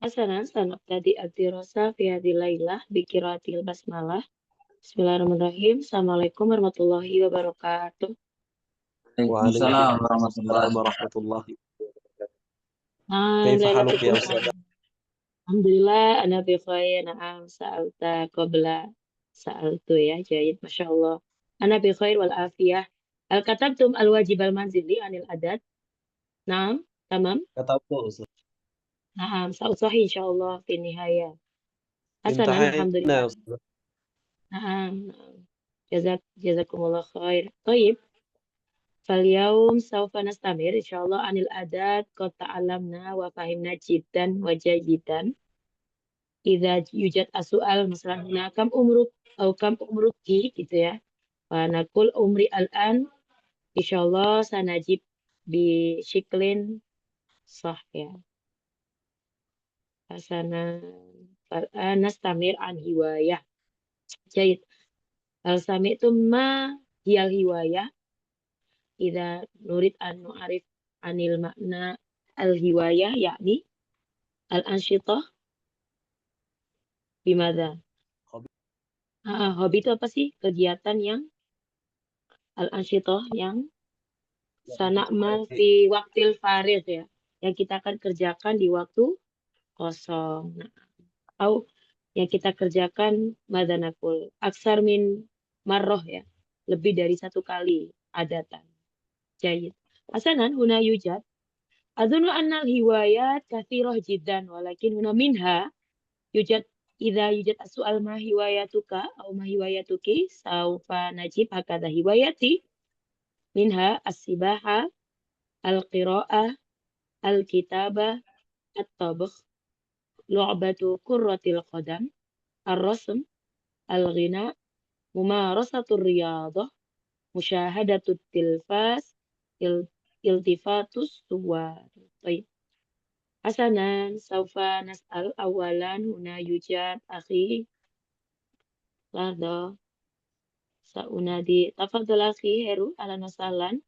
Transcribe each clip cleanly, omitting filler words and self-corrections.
Hasanan sanabtadi ad-dirasa fi hadhil lailah bi qiraatil basmalah. Bismillahirrahmanirrahim. Assalamualaikum warahmatullahi wabarakatuh. Waalaikumsalam Waalaikumsalam warahmatullahi. Kaifa haluka ya Ustaz? Alhamdulillah ana bi khair. Na'am sa'alta qabla sa'altu ya. Jayid, masyaallah. Ana bi khair wal afiyah. Al katabtum al wajib al manzili anil adat. Naam, tamam. Katabtu Ustaz. Naam, sa'usahi insyaallah fi nihayah. Hasanan, Imtahana alhamdulillah. ya Ustaz. Naam. Jazakumullah khair. Tayyib. فاليوم سوف نستمر إن شاء الله عن الأداة قد تعلمنا وفهمنا جدا وجيدا. إذا يوجد السؤال مثلا هنا كم عمرك أو كم عمرك gitu ya. فنقول عمري الآن إن شاء الله سنجيب بشكل صح ya. حسنا فالآن نستمر عن هواية. جيد. هل سمعتم ما هي الهواية؟ إذا نريد أن نعرف عن المعنى الهواية يعني الأنشطة بماذا؟ Hobi itu apa sih? Kegiatan yang al-ansyitoh yang sana'mal fi waktil farid ya. Yang kita akan kerjakan di waktu kosong. Nah, atau yang kita kerjakan madanakul. Aksar min marroh ya. Lebih dari satu kali adatan. Jayid. Hasanan huna yujad. Adunu annal hiwayat kathiroh jiddan. Walakin huna minha yujad. Idza yujad as-su'al ma hiwayatuka aw ma hiwayatuki saufa najib hakadha hiwayati minha as-sibaha al-qira'ah al-kitabah at-tabakh lu'batu kurratil qadam ar-rasm al-ghina mumarasatur riyadah musyahadatul tilfas iltifatus suwar. Baik. Hasanan saufa nas'al awalan huna yujad akhi Lado saunadi tafadhal akhi Heru ahlan wa sahlan.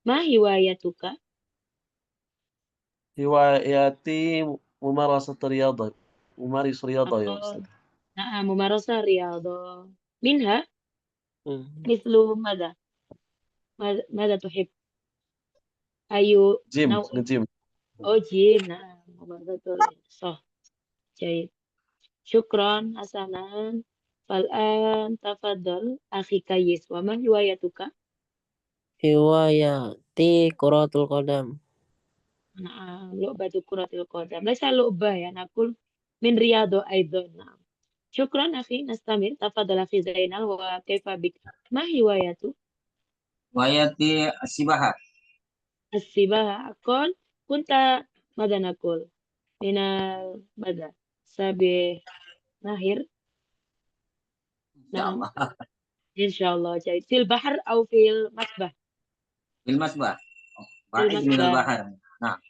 Ma hiwayatuka? Hiwayati mumarasat riyadhah. Mumaris riyadhah ya Ustaz. Na'am, mumarasah riyadhah. Minha mislu madha? Madha tuhib? Ayu Gym, naw nge-gym. oh jim. Na'am, mubaratul. Sah. Jayid. Syukran hasanan. Fal'an tafadhal akhi Kayis. Wa ma hiwayatuka? Hiwayati kuratul qadam. Na'am, lu'batu kuratil qadam. Laisa lu'bah ya, nakul min riyadhah aidan. Na'am. Syukran akhi, nastamir. Tafadhal akhi Zainal wa kaifa bik? Ma hiwayatu? Hiwayati as-sibaha. As-sibaha akon kunta madha nakul? Minal madha? Sabih nahir? Na'am. Insyaallah. Jadi fil bahar atau fil masbah? Fil masbah. Fil Ba'id minal masbah. bahar. Nah.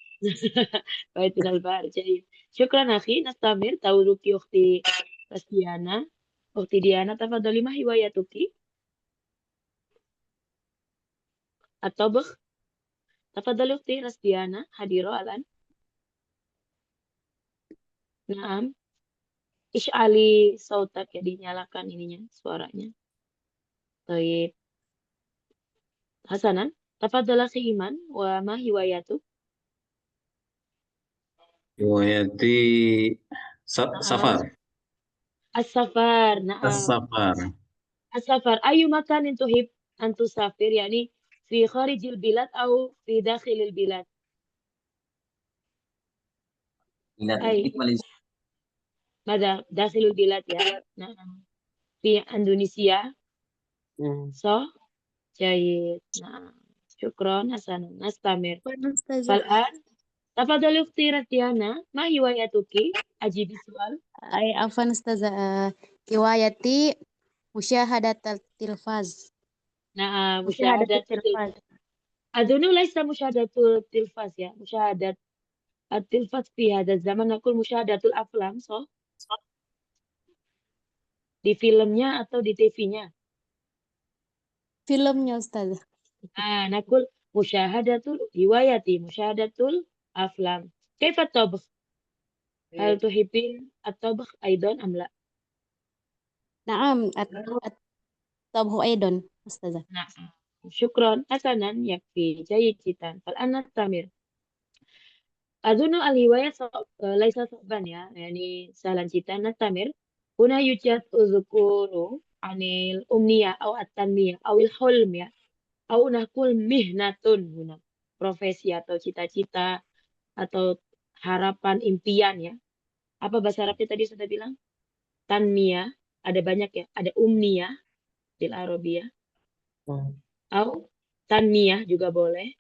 Ba'id minal bahar. Jadi syukran akhi, nastamir. Tawuruki ukhti Rasdiana. Ukhti Diana, tafadhali ma hiwayatuki? At-tabakh. Tafadhali ukhti Rasdiana. Hadiro alan. Naam. Ish'ali sautak ya, dinyalakan ininya, suaranya. Baik. Hasanan, tafadhal akhi Iman wa ma hiwayatu? Hiwayati safar. As-safar. Naam. As-safar. As-safar. Ayu makanin tuhib an tusafir? Yani fi kharijil bilad atau fi dakhilil bilad? Ay, mada dakhilul bilad ya. Naam. Fi Indonesia. So, jayid. Naam. Syukron hasanan. Nastamir. Fal'an tafadhali ukhti Ratiana, ma hiwayatuki? Ajibi soal. Ay, afan ustazah. Hiwayati musyahadatul tilfaz. Nah, musyahadatul tilfaz. Adunu laisa musyahadatul tilfaz ya. Musyahadat at-tilfaz fi hadzal zaman nakul musyahadatul aflam, so di filmnya atau di TV-nya? Filmnya ustazah. Nakul musyahadatul hiwayati musyahadatul aflam. Kaifa tabakh? Hal tuhibbin at-tabakh aidan am la? Naam, at-tabhu أيضا Ustazah. Na'am. Syukran. Hasanan yakfi. Jayyid jiddan. Fal'an nastamir. أظن الهواية ليس صعبا يعني سهلا جدا. نستمر. هنا يوجد أذكر عن الأمنية أو التنمية أو الحلم أو نقول مهنة هنا. Profesi atau cita-cita atau harapan impian ya. Apa bahasa Arabnya tadi sudah bilang? Tanmiyah. Ada banyak ya. Ada umniyah bil Arabiyah. Au tanmiyah juga boleh.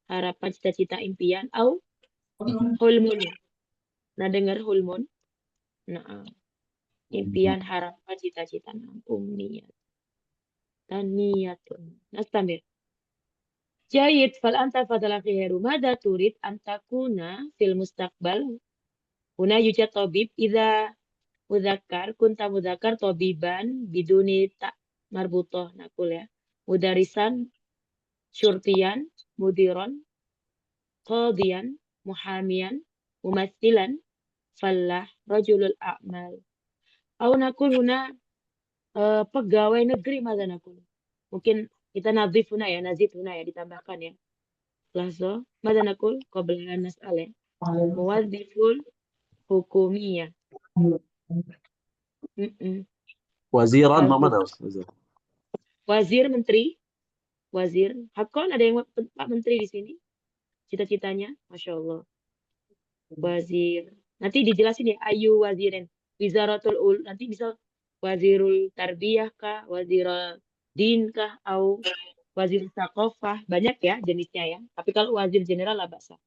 Harapan cita-cita impian. Au hulmun. Nah dengar hulmun. Nah, impian, harapan, cita-cita. Nah, umniyat. Tanmiyatun. Nastamir. Jayid fal anta fadala khiru. Mada turid an takuna fil mustaqbal. Huna yujad tabib idza mudzakkar kunta mudzakkar tabiban biduni tak marbutoh nakul ya. Mudarisan syurtiyan mudiron qadiyan muhamiyan mumatsilan fallah rajulul a'mal. Au nakul huna pegawai negeri mada nakul. Mungkin kita nazif huna ya, nazif huna ya ditambahkan ya. Lazo mada nakul qabla an nas'al ya. Muwazziful hukumiyah. Waziran mana Ustazah? Wazir menteri, wazir. Hakon ada yang Pak Menteri di sini? Cita-citanya, Masya Allah. Wazir. Nanti dijelasin ya, ayu wazirin. Wizaratul ul. Nanti bisa wazirul tarbiyah kah, wazirul din kah, atau wazir sakofah. Banyak ya jenisnya ya. Tapi kalau wazir general lah bahasa.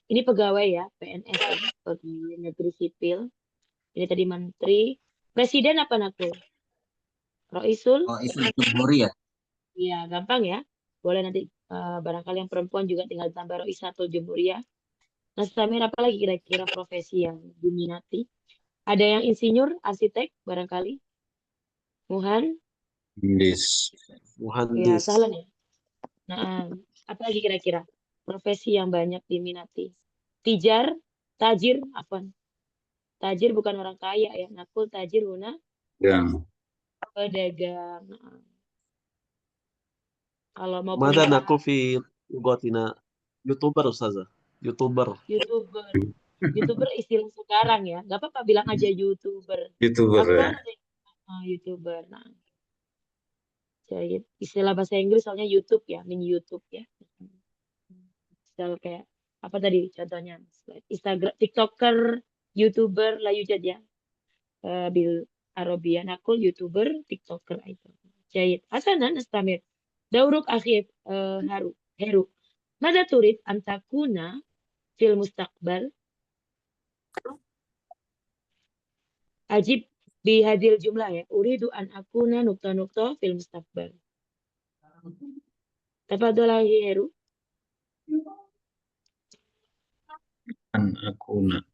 Ini pegawai ya, PNS ya, pegawai negeri sipil. Ini tadi menteri. Presiden apa nakul? Roisul? Oh, itu Jumhuriyah. Iya, gampang ya. Boleh nanti barangkali yang perempuan juga tinggal tambah Roisatul Jumhuriyah. Nah, Samir apa lagi kira-kira profesi yang diminati? Ada yang insinyur, arsitek barangkali? Muhan? Dis. Ya, Muhandis. salah ya. Nah, apa lagi kira-kira? Profesi yang banyak diminati. Tijar, tajir, apa? Tajir bukan orang kaya ya. Nakul tajir guna Yang. pedagang. Nah, kalau mau ماذا punya نقول في لغتنا يوتيوبر Ustazah? YouTuber. YouTuber. YouTuber istilah sekarang ya. Gak apa-apa bilang aja YouTuber. YouTuber Aku ya. YouTuber. Nah, jadi istilah bahasa Inggris soalnya YouTube ya, YouTube ya. Misal kayak apa tadi contohnya? Instagram, TikToker, YouTuber lah yujad ya. Bil Arabia nakul YouTuber, TikToker itu. Jayid. Hasanan nastamir. Dauruk akhir Heru. Mada turid antakuna fil mustaqbal? Ajib bihadil jumlah ya. Uridu an akuna nukta-nukta fil mustaqbal. Tafadhol lagi Heru. An akuna.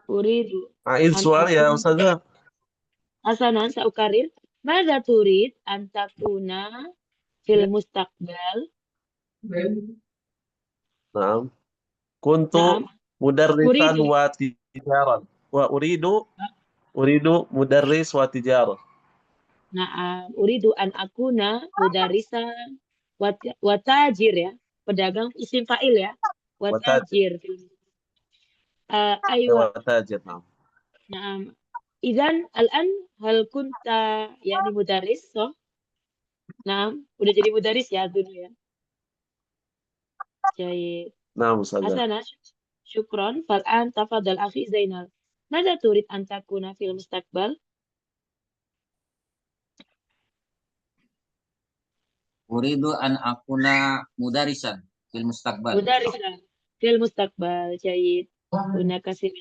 Uridu Aid an soal ya akuna. Ustazah. Hasanan saukarir. Mada turid an takuna fil mustaqbal? Naam. Kuntu Naam. mudarrisan Uridu. wa tijaran. Wa uridu mudarris wa tijarah. Naam. Uridu an akuna mudarisan wa tajir ya. Pedagang isim fa'il ya. Wa tajir. Aywa. Wa tajir. Naam. Naam. Idzan al-an hal kunta yani mudaris so? Naam, udah jadi mudaris ya dulu ya. Jadi Naam Ustazah. Hasanah syukron fal'an tafadhal akhi Zainal. Mada turid an takuna fil mustaqbal? Uridu an akuna mudarisan fil mustaqbal. Mudarisan fil mustaqbal. Jadi guna kasih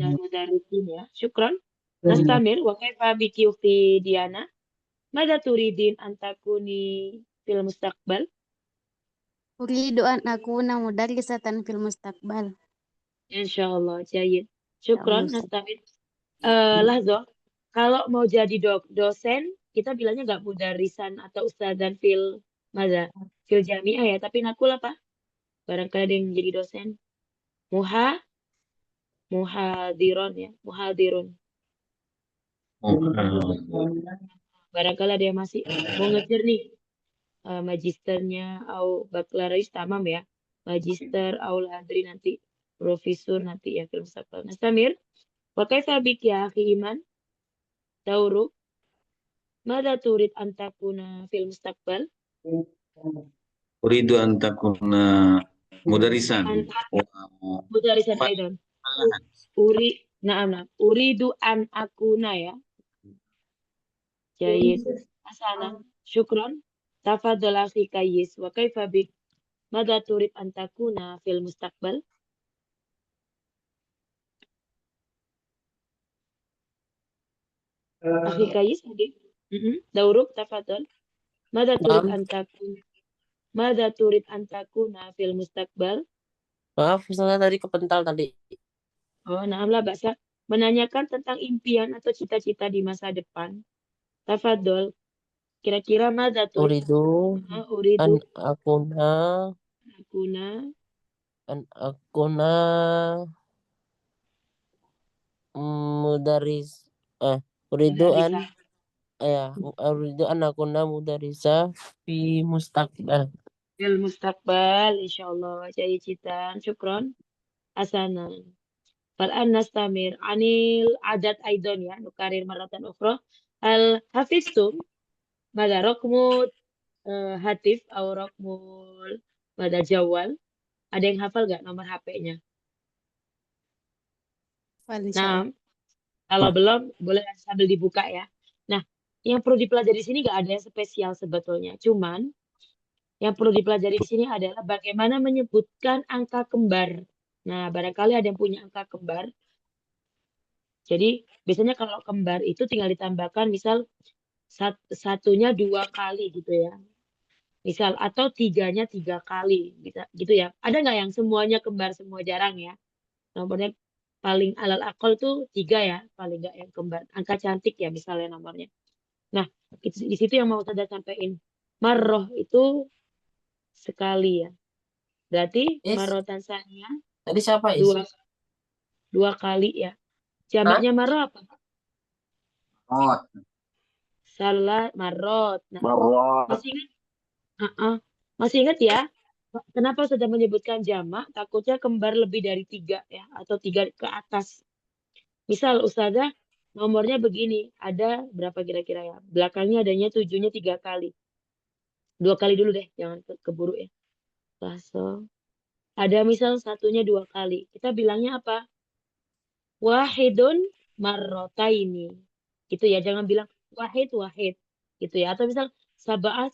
nah mudarisin ya. Syukron. Nastamir wa kaifa biki ukhti Diana? Mada turidin an takuni fil mustaqbal? Uridu an akuna mudarrisatan fil mustaqbal. Insyaallah, jayid. Syukron, Ustaz. nastamir. Lahzo, kalau mau jadi dosen, kita bilangnya nggak mudarisan atau ustadzan fil jamiah ya, tapi nakul apa? Barangkali ada yang jadi dosen. Muhadiron ya, muhadirun. Barangkali ada yang masih mau ngejar nih magisternya au baccalaureus tamam ya. Magister au ladri nanti profesor nanti ya film mustaqbal. Nastamir. Wa kaifa bik ya akhi Iman? Tauruk. Mada turid an takuna film mustaqbal? Uridu an takuna mudarisan. An mudarisan aidan. Naam. Uridu an akuna ya. Jayid. Asana. Syukron. Tafadhal akhi Kayis. Wa kaifa bik? Mada turid an takuna fil mustaqbal? Akhi Kayis hadir. Dauruk tafadhal. Mada turid Naam. an takuna? Mada turid an takuna fil mustaqbal? Maaf, Ustazah tadi kepental tadi. Oh, naamlah bahasa menanyakan tentang impian atau cita-cita di masa depan. Tafadhol. Kira-kira mada turid? Uridu an Uridu akuna akuna mudaris uridu an mudarisa. uridu an akuna mudarisa fi mustaqbal. Fil mustaqbal insyaallah. Jayidan. Syukron. Hasanan. Fal'an nastamir anil adat aidan ya. Nukarir maratan ukhra. Al hafiztum mada rokmu hatif atau rokmul mada jawal. Ada yang hafal nggak nomor HP-nya? Hafal Nah, insyaallah. kalau belum boleh sambil dibuka ya. Nah, yang perlu dipelajari di sini nggak ada yang spesial sebetulnya. Cuman yang perlu dipelajari di sini adalah bagaimana menyebutkan angka kembar. Nah, barangkali ada yang punya angka kembar. Jadi biasanya kalau kembar itu tinggal ditambahkan misal satunya 2 kali gitu ya. Misal atau tiganya 3 kali bisa gitu ya. Ada nggak yang semuanya kembar semua jarang ya? Nomornya paling alal akal tuh 3 ya, paling nggak yang kembar. Angka cantik ya misalnya nomornya. Nah, di situ yang mau saya sampaikan. Marroh itu sekali ya. Berarti marotan sania Tadi siapa dua kali ya. Jamaknya marroh apa? Rot. Salah marot. Nah, Marrat. masih ingat? Masih ingat ya? Kenapa sudah menyebutkan jamak? Takutnya kembar lebih dari 3 ya, atau 3 ke atas. Misal Ustazah nomornya begini, ada berapa kira-kira ya? Belakangnya adanya 7-nya 3 kali. 2 kali dulu deh, jangan keburu ya. Baso. Ada misal satunya 2 kali. Kita bilangnya apa? Wahidun marrotaini. Gitu ya, jangan bilang wahid. Gitu ya. Atau misal saba'ah.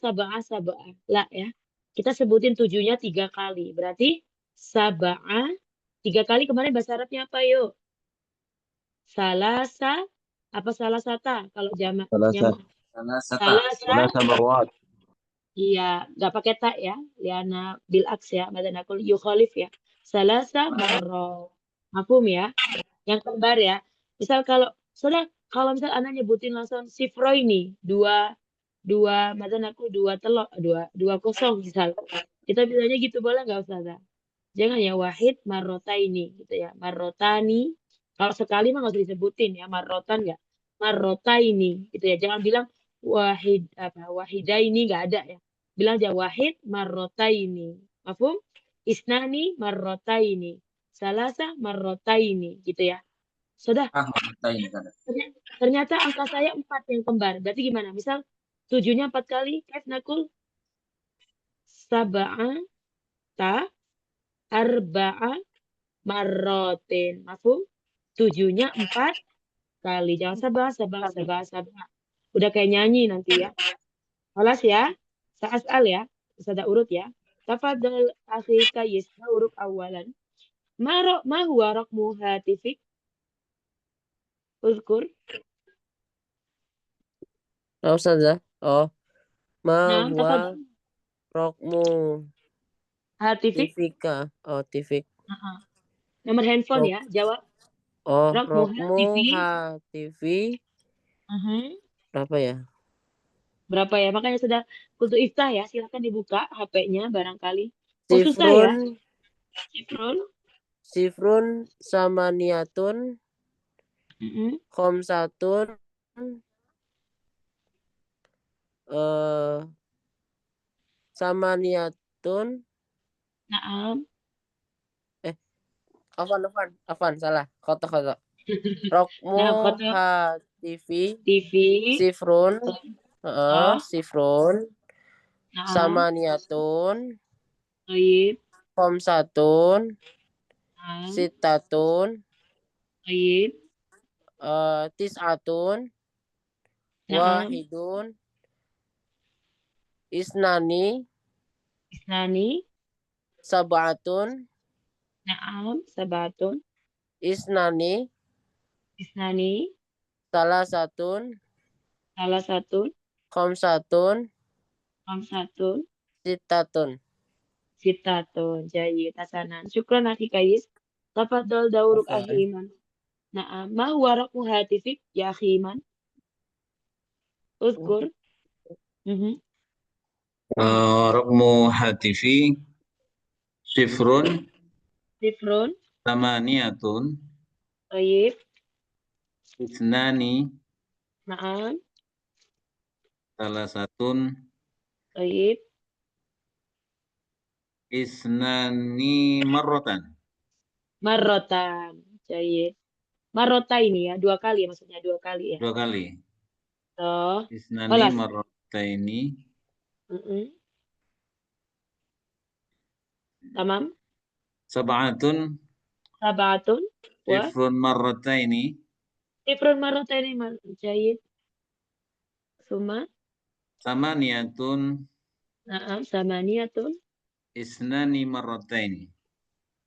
Lah ya. Kita sebutin 7-nya 3 kali. Berarti saba'ah 3 kali kemarin bahasa Arabnya apa yuk? Salasa apa salasata kalau jamaknya salasa marrat. iya nggak pakai ta ya liana bil aks ya madan aku yukhalif ya salasa marro mafhum ya yang kembar ya misal kalau misal anak nyebutin langsung sifro ini dua madan aku dua kosong misal kita bilangnya gitu boleh nggak Ustazah? Jangan ya wahid marrota ini gitu ya. Marrotani. Kalau sekali mah nggak usah disebutin ya. Marrotan nggak. Marrota ini gitu ya. Jangan bilang wahida ini nggak ada ya. Bilang aja wahid marrota ini. Mafhum? Isnani marrota ini. Salasa marrota ini gitu ya. Sudah. Ternyata angka saya 4 yang kembar. Berarti gimana? Misal 7-nya 4 kali. Kaif nakul. Saba'a ta arba'a marrotin. Mafhum? 7-nya 4 kali. Jangan sabah. Udah kayak nyanyi nanti ya. Alas ya. Sa'as'al ya. Sada urut ya. Tafadhal akhi Kayis. Urut awalan. Ma huwa raqmu hatifik? Uzkur. Ustazah. Ma Nah, huwa tafadhal. rokmu Hatifik. tifika. Tifik. Nomor handphone ya. Jawab. Raqmu Rokmu hatifi. Berapa ya? Berapa ya? Makanya sudah untuk iftah ya. Silakan dibuka HP-nya barangkali. Oh susah ya. Sifrun. Sifrun samaniyatun khamsatun samaniyatun Naam. Afan salah kota. Rokmu Nah, kota hatifi TV. sifrun Oh, sifrun naam. samaniyatun Tayyib. khamsatun Naam. sitatun Tayyib. tis'atun Naam. wahidun isnani Isnani. sab'atun Naam. Sabatun. isnani Isnani. salasatun Salasatun. khamsatun Khamsatun. sitatun. Sitatun. Jayyid. Hasanan. Syukran akhi Kais. Tafadhol dauruk Oke. akhi Iman. Naam. Ma huwa raqmu hatifik ya akhi Iman? Uzkur. Raqmu hatifi sifrun Sifrun. samaniyatun Tayyib. isnani Naam. salasatun Tayyib. isnani marratan. Marrotan. Jayyid. Marrota ini ya. 2 kali ya maksudnya. 2 kali ya. 2 kali. Toh. Isnani Kholas. marrataini Tamam. sab'atun Sabatun. Wa. sifrun marrataini Sifrun marrotaini. Jayyid. Suma. samaniyatun Naam. Samaniyatun. isnani marrataini.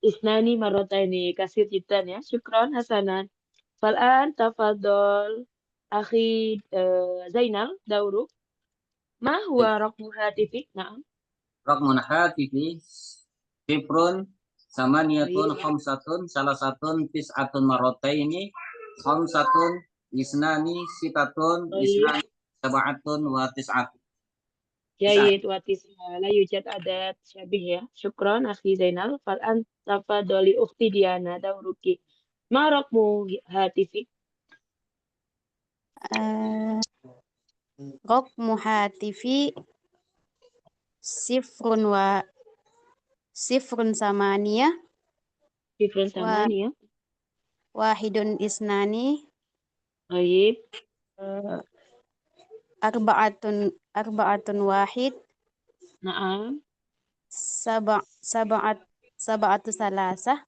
Isnani marrotaini. Kasir jiddan ya. Syukran hasanan. Fal'an tafadhol akhi Zainal dauruk. Ma huwa raqmu hatifik? Naam. Raqmun hatifi sifrun samaniyatun Tayyib. khamsatun salasatun tis'atun marrataini khamsatun isnani sitatun Tayyib. isnani sab'atun wa tis'atun. Jayyid wa tis'a. La yujad adat syabih ya. Syukran akhi Zainal. Fal'an tafadholi ukhti Diana dauruki. Ma raqmu hatifik? Raqmu hatifi sifrun samaniyah Sifrun wa samaniyah. wahidun isnani Tayyib. arba'atun wahid Naam. sab'atu salasah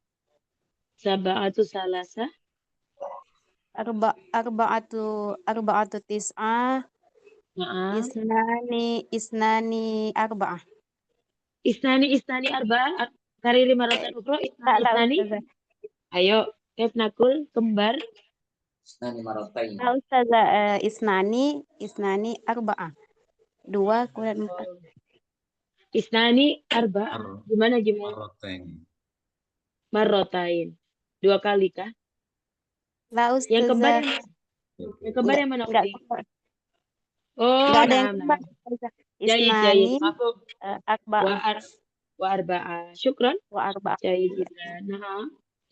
Sab'atu salasah. arba'atu tis'ah Naam. isnani arba'ah. Isnani arba'ah. Kariri maratan ukhra. Isnani. Ustazah. Ayo. Kef nakul. Kembar. Isnani marrataini. Ustazah, isnani arba'ah. 2 kurang 4. Isnani arba'ah. Gimana? Marrataini. Marrotain. 2 kali kah? Lah Yang kembar Ustazah. yang mana? Yang kembar yang mana Enggak, Ukti? Oh, enggak ada yang naam. kembar. Ustazah. Jayyid. Isnani Mafhum. arba'ah Wa arba'ah. Syukran. wa arba'ah. Jayyid jiddan. Naam.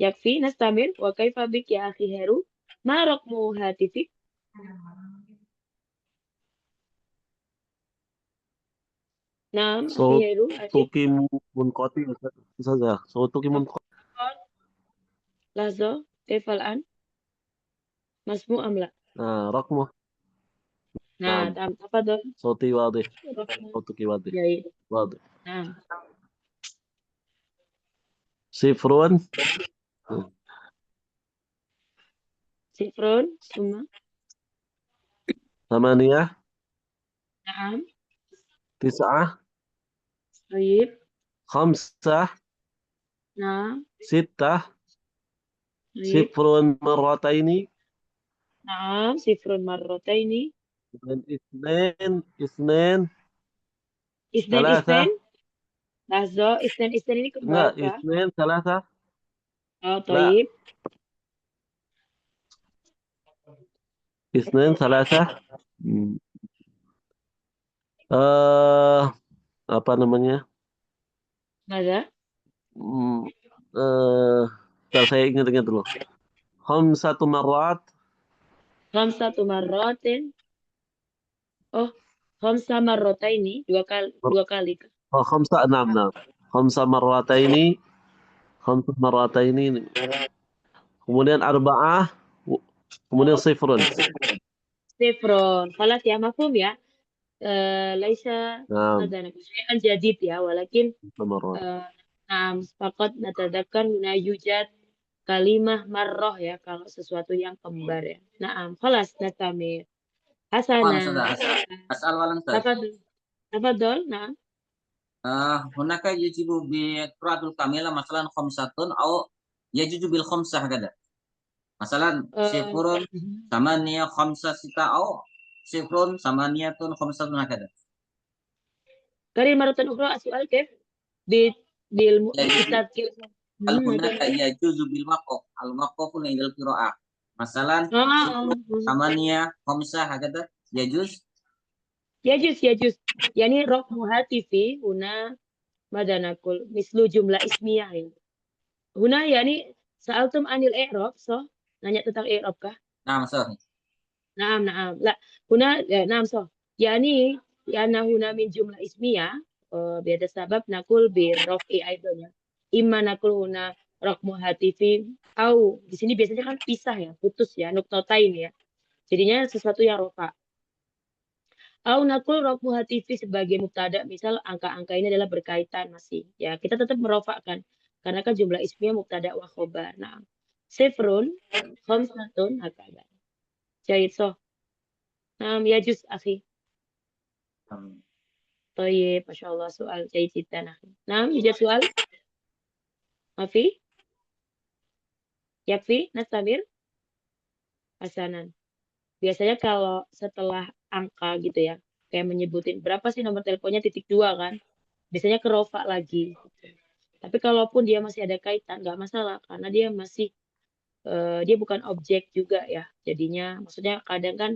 Yakfi nastamir. Wa kaifa bik ya akhi Heru? Ma raqmu hatifik? Naam, akhi Heru. Adib. Sautuki munqati Ustazah. Sautuki munqati. Lahza. Kaifal an? Masmu am la? رقمه Nah, tafadhol. صوتي واضح Raqmu. صوتك واضح Jayyid. واضح Nah. صفر Sifrun. Suma. 8 Naam. 9 Tayyib. 5 Naam. 6 Tayyib. صفر مرتين Naam. Sifrun marrotaini. اثنين اثنين Isnen. ثلاثة Lahza. Isnen ini لا kembar kah? 2 3 Oh, لا tayyib. 2 3 apa namanya Mada? Hmm, eh, Bentar, saya ingat-ingat dulu. Khamsatu marrat. Khamsatu marratin. Oh, khamsa marrataini, dua kali. Oh, enam. Khamsa marrataini. Kemudian arba'ah. Kemudian sifrun. Sifron. Khalas ya, mafhum ya. Laisa Nah, madana syai'an jadid ya, walakin marrat. faqad natadzakar huna yujad kalimah marroh ya, kalau sesuatu yang kembar ya. Naam, khalas nastamir. Hasana. أسأل ولا أنت؟ Tafadhol, naam. هناك يجب بقراءة الكاملة مثلا خمسة أو يجوز بالخمسة هكذا مثلا صفر ثمانية خمسة ستة أو صفر ثمانية خمسة هكذا. Karim maratan ukhra as'al kif بالتذكير. هل هناك يجوز بالوقف الوقف عند القراءة مثلا صفر ثمانية خمسة هكذا يجوز؟ يجوز يعني رقم هاتفي هنا ماذا نقول مثل جملة اسمية هنا يعني سألتم عن الإعراب صح؟ nanya tentang i'rab kah? نعم صح. نعم لا هنا نعم صح يعني هنا من جملة اسمية بهذا السبب نقول بالرفع أيضا ya. إما نقول هنا رقم هاتفي أو di sini biasanya kan pisah ya, putus ya, nuktotain ya. Jadinya sesuatu yang rofa. Au nakul rokmu hatifi sebagai mubtada, misal angka-angka ini adalah berkaitan masih. Ya, kita tetap merofakkan. Karena kan jumlah ismiyah mubtada wa khobar. Nah, sifrun, khamsatun, hakadah. Jahit soh. Yajuz akhi. Tayyib, Masya Allah, soal jahit jiddan akhi. Yujad soal? Mafi? Yakfi? Nastamir? Hasanan. Biasanya kalau setelah angka gitu ya, kayak menyebutin berapa sih nomor teleponnya .2 kan, biasanya ke rofa lagi. Tapi kalaupun dia masih ada kaitan, nggak masalah karena dia masih dia bukan objek juga ya. Jadinya maksudnya kadang kan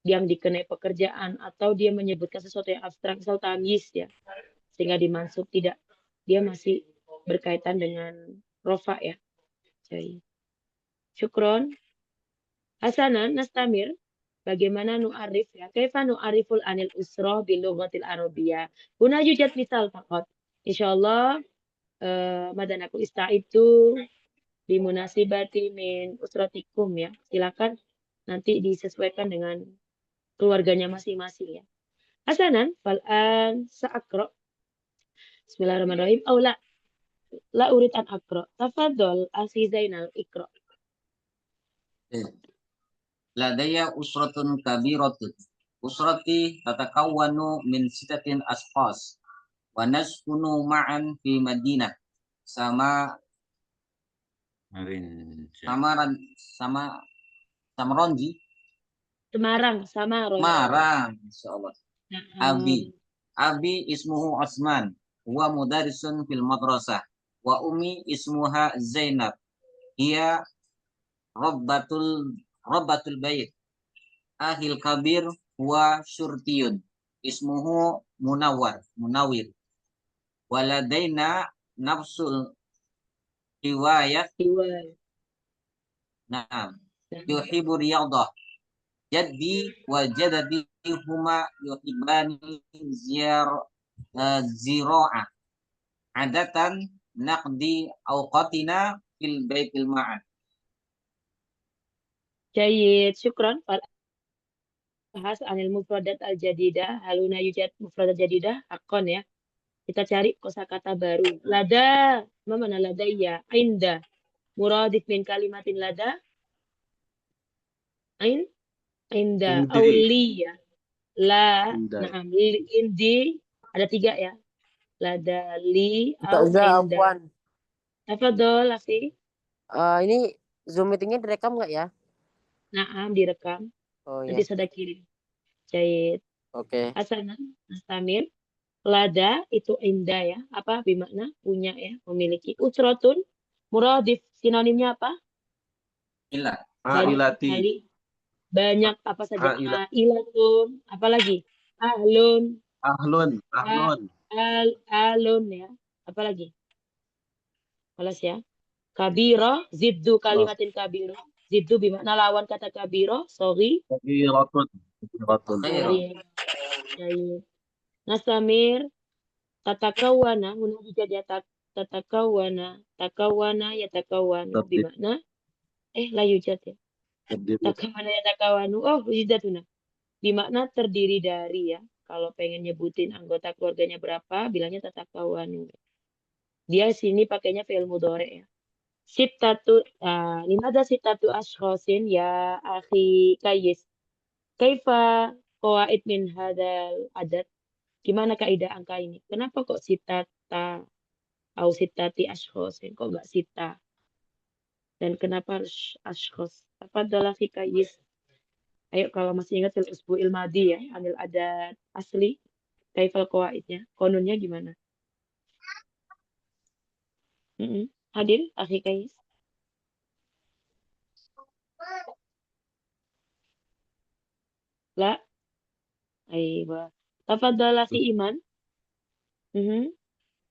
yang dikenai pekerjaan atau dia menyebutkan sesuatu yang abstrak, misal tamyiz ya, sehingga dimansub tidak, dia masih berkaitan dengan rofa ya. Jadi, syukron. Hasanan nastamir. Bagaimana nu'arif ya? Kaifa nu'ariful anil usroh bil lughatil arabiyyah. Huna yujad misal faqat. Insyaallah madan aku istaitu bimunasibati min usratikum ya. Silakan nanti disesuaikan dengan keluarganya masing-masing ya. Hasanan fal'an sa'akra. Bismillahirrahmanirrahim. Aw la urid an akra. Tafadhol akhi Zainal ikra. لدي أسرة كبيرة. أسرتي تتكون من 6 أشخاص ونسكن معا في مدينة Samaronji. Semarang, Insya Allah. Abi ismuhu Osman, huwa mudarisun fil madrasah, wa ummi ismuha Zainab, hiya rabbatul bait. Ahil kabir huwa syurtiyun, ismuhu Munawir. Waladaina nafsul riwayat. Nah, yuhibu riyadah. Jaddi wa jadadi huma yuhibani zira'ah. Adatan naqdi awqatina fil baitil ma'ad. Jayyid, syukran. Bahas anil mufradat al-jadidah. Haluna yujad mufradat jadidah. Hakon ya. Kita cari kosakata baru. Lada. Mana ladaiya? Inda. Muradif min kalimatin lada. Inda. Auliya. La. Naam. Indi. Ada 3 ya. Lada, li, au, inda. Tafadhol, akhi. Ini Zoom meetingnya direkam nggak ya? Naam, direkam. Oh Nanti ya. saya kirim. Jahit. Oke. Hasanan, Nastamir. Lada itu indah ya. Apa bermakna? Punya ya, memiliki. Usrotun, muradif. Sinonimnya apa? Ailati. Banyak apa saja. Ailatun. Apa lagi? Ahlun. Alun ya. Apa lagi? Balas ya. Kabiro, ziddu kalimatin kabiro. Ziddu bimakna lawan kata kabiro, sorry. Kabiratun. Kabiratun. Khairun. Baik. Nasamir, tatakawana, huna juga dia tatakawana, takawana ya takawanu, Tertib. bimakna, la yujad ya. Tertib. Takawana ya takawanu, yujadatuna. Bimakna terdiri dari ya. Kalau pengen nyebutin anggota keluarganya berapa, bilangnya tatakawanu. Dia sini pakainya fi'il mudhari ya. Sittatu, limada sittatu ashkhasin ya akhi Kayis. Kaifa qawaid min hadal adad? Gimana kaidah angka ini? Kenapa kok sittata atau sittati ashkhasin? Kok nggak sita? Dan kenapa harus ashkhas? Apa adalah fi Kayis? Ayo kalau masih ingat fil usbu'il madi ya, anil adad asli. Kaifal qawaidnya? Kononnya gimana? Hadir akhi Kayis. La. Aiwa. Tafadhal akhi Iman.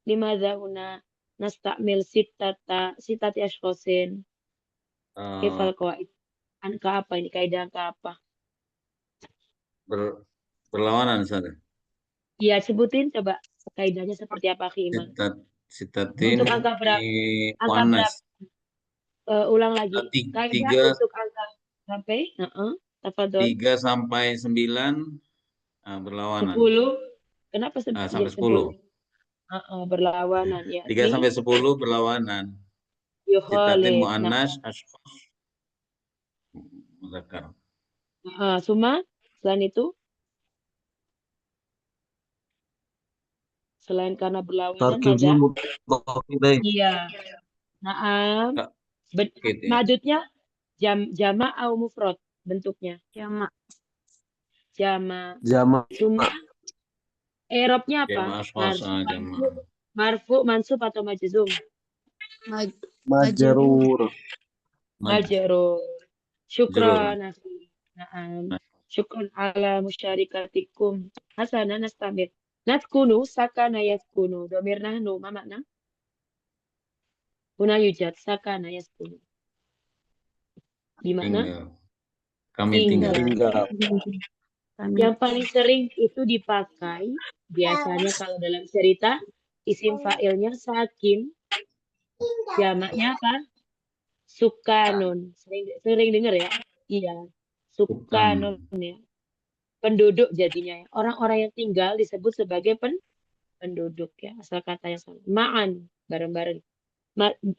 Limadha huna nastamil sitati ashkhasin. Kaifal qawaid? Angka apa ini? Kaidah angka apa? Berlawanan saja. Iya, sebutin coba kaidahnya seperti apa akhi Iman. Sitatin Untuk angka berapa? di Angka muannas. Ulang lagi. Kaidah Tiga untuk angka sampai tafadhol. 3 sampai 9 berlawanan. 10. Kenapa Sampai 10. Berlawanan ya. 3 sampai 10 berlawanan. Sitatin Yukhalif. muannas ashkhas muzakkar. Suma selain itu, selain karena berlawanan Tarkibul mada. mudhaf ilaih. Iya. Naam. Madutnya jama' atau mufrad bentuknya. Jama. Jama. Suma. I'rabnya apa? Jama' ashkhas, jama'. Marfu, mansub atau majzum? Majrur. Majrur. Syukran akhi. Naam. Syukran ala musyarikatikum. Hasanan nastamir. Natkunu sakana yaskunu. Domir nahnu ma makna? Huna yujad sakana yaskunu. Gimana? Tinggal. Kami tinggal. Yang paling sering itu dipakai biasanya kalau dalam cerita isim fa'ilnya sakin, jamaknya apa? Sukanun. Sering dengar ya? Iya, sukanun ya. Penduduk jadinya ya. Orang-orang yang tinggal disebut sebagai penduduk ya. Asal kata yang sama. Ma'an, bareng-bareng.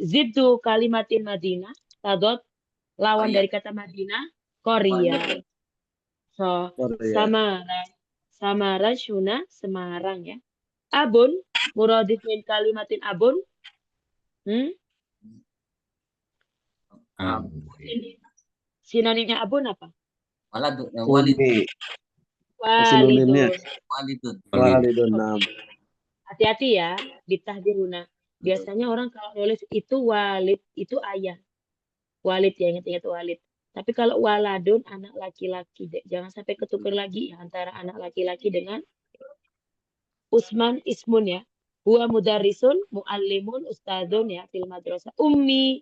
Ziddu kalimatin Madinah, tadot lawan dari kata Madinah, Korea. So, Samara Shuna, Semarang ya. Abun, muradif min kalimatin abun. Sinonimnya abun apa? Walidun. Hati-hati ya, ditahdiruna. Biasanya orang kalau nulis itu walid, itu ayah. Walid ya, ingat-ingat walid. Tapi kalau waladun, anak laki-laki. Jangan sampai ketukar lagi antara anak laki-laki dengan Usman ismun ya. Huwa mudarrisun, muallimun, ustadzun ya, fil madrasah. Ummi,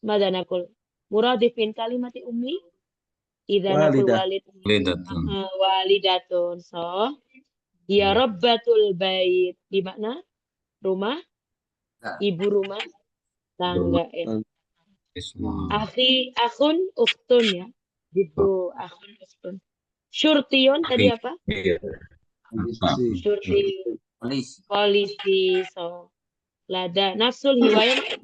madanakul. Muradifin kalimati ummi. Idhanakul walid. Walidatun. So, ya rabbatul bait. Di makna? Rumah? Ibu rumah? Tangga ya. Akhun, ukhtun ya. Gitu, akhun, ukhtun. Syurtiyon tadi apa? Syurti. Polisi. So, lada. Nafsul hiwayah.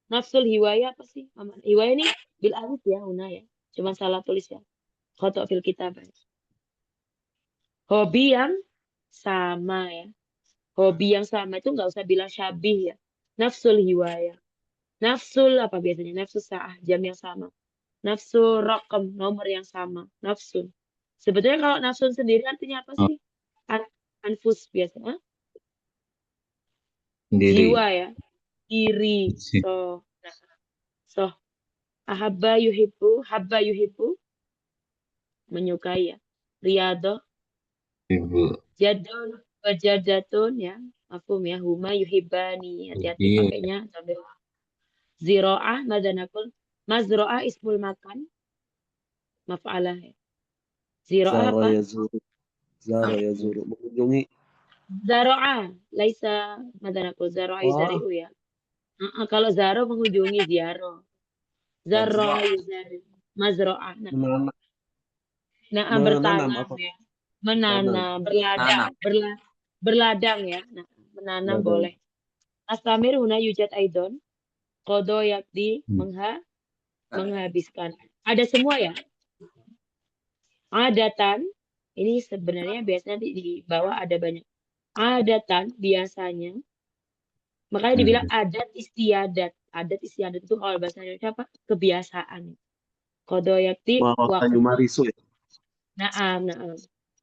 Nafsul hiwayah apa sih? Hiwayah ini bil alif ya, Una ya. Cuma salah tulis ya. Khotok fil kitab. Hobi yang sama ya. Hobi yang sama itu nggak usah bilang syabih ya. Nafsul hiwayah. Nafsul apa biasanya? Nafsul sa'ah, jam yang sama. Nafsul rakam, nomor yang sama. Nafsul. Sebetulnya kalau nafsul sendiri artinya apa sih? Anfus biasanya. Jiwa ya. Diri. So. Ahabba yuhibbu. Habba yuhibbu. Menyukai ya. Riyadhah. Jadun. Wajadatun ya. mafhum ya, huma yuhibbani. Hati-hati Iya. pakainya sambil ziro'ah mada naqul. Mazro'ah ismul makan, maf'alah ya. Ziro'ah Zara apa? yazuru. Zara yazuru. Mengunjungi. Zaro'ah, laisa mada naqul. Zaro'ah yuzari'u ya. Kalau zaro mengunjungi ziaro. Zarro'ah yuzari'u. Mazro'ah. Nah, Menanam. Nah, Menanam bertanam apa? ya. Tanam. Menanam, berladang, Tanam. berladang ya. Nah, menanam Ladang. boleh. Astamir huna yujad aidon. Kodo yakdi menghabiskan. Ada semua ya. Adatan. Ini sebenarnya biasanya di bawah ada banyak. Adatan biasanya. Makanya dibilang adat istiadat. Adat istiadat itu kalau bahasa Indonesia apa? Kebiasaan. Kodo yakdi Tanyu marisu ya. Naam.